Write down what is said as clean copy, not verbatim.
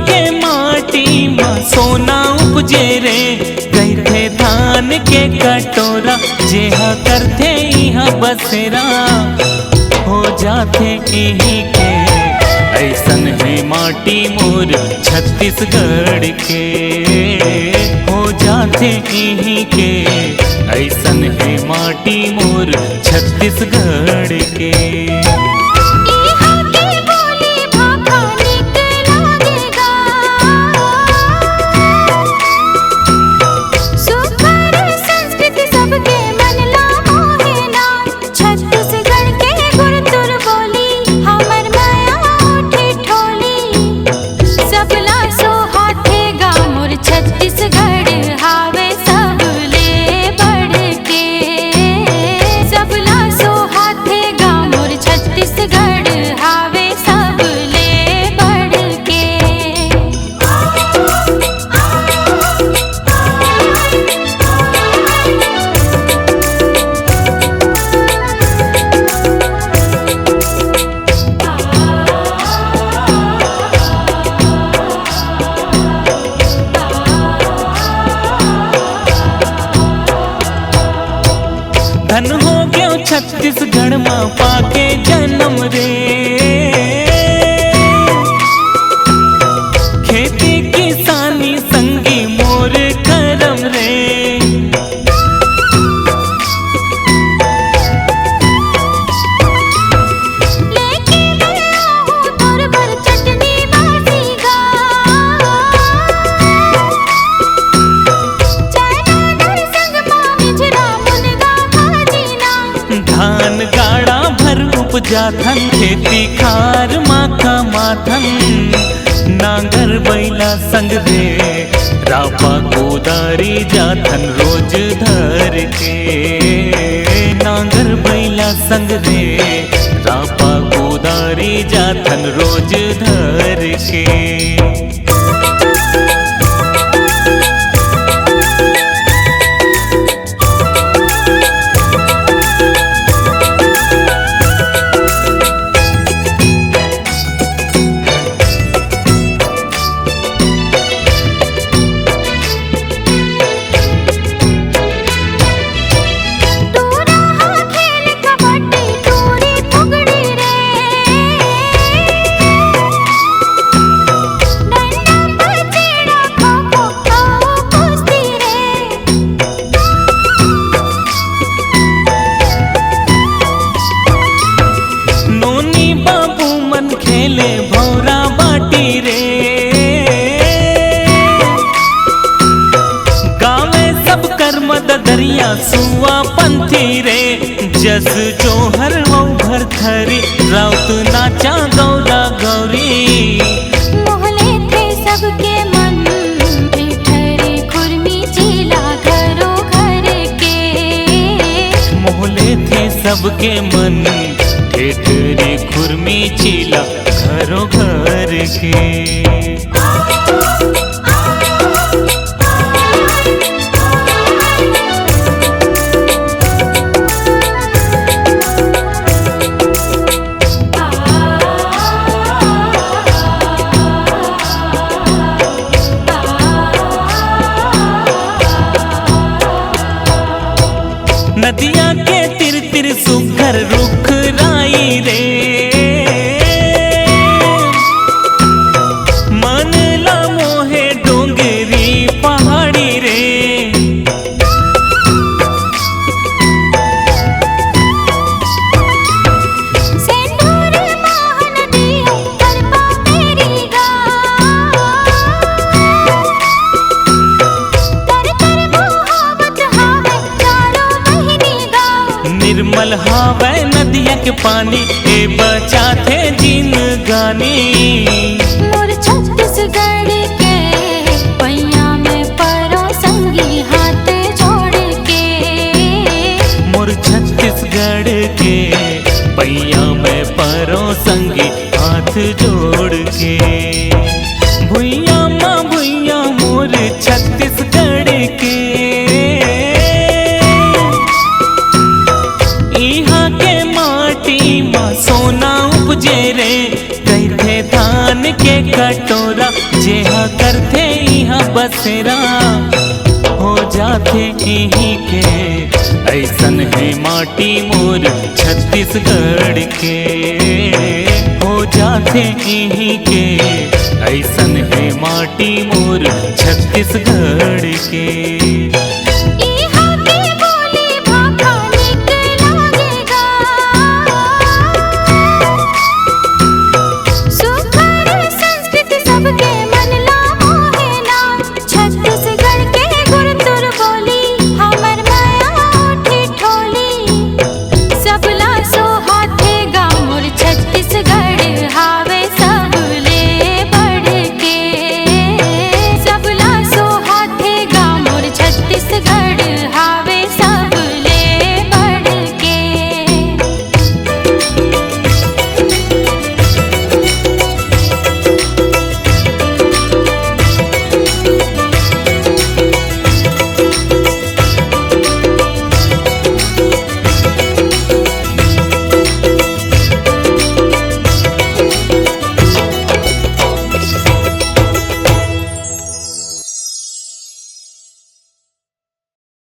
के माटी माँ सोना उपजे रे, गई थे धान के कटोरा, जेहा करथे इहा बसेरा, हो जाथे यहीं के। ऐसन है माटी मोर छत्तीसगढ़ के, हो जाथे यहीं के। ऐसन है माटी मोर छत्तीसगढ़ के। धन हो गयो छत्तीसगढ़ माँ पाके जन्म रे, खेती किसानी संगी मोर करम रे। धान गाड़ा भर उपजाथन, खेती खार माखा माथन, नांगर बैला संग रे, रापा कोदारी जाथन रोज धर के। नांगर बैला संग रे, रापा कोदारी जाथन रोज धर के। खेले भौरा बाटी रे, गावे सब कर मददरिया सुआ पंथी रे। जस जोहर हो भर थरी, राउत नाचा गौरा गौरी। मोहले थे सबके मन, ठेठरी खुरमी चीला घरों घर के। मोहले थे सबके मन, ठेठरी खुरमी चीला घरों घर के। नदिया के तिर तिर सुघर रुख राई रे, मन ला मोहे डोंगरी पहाड़ी रे। सेंदूर मोहन दियो करपा तेरी गा, कर कर मोहब्बत हावे चारों महीने गा। निर्मल हावै नदिया के पानी, ए बचा थे जिनगानी। मोर छत्तीसगढ़ के पैया में परो संगी हाथ जोड़ के। मोर छत्तीसगढ़ के पैया में परो संगी हाथ जोड़ के। भुइया माँ भुइया मोर छत्तीसगढ़ के, इहाँ के माटी माँ सोना उपजे रे, गई थे धान टोरा जेहा करथे यहाँ बसेरा हो जाथे यहीं के ऐसन है माटी मोर छत्तीसगढ़ के हो जाथे यहीं के ऐसन है माटी मोर छत्तीसगढ़ के।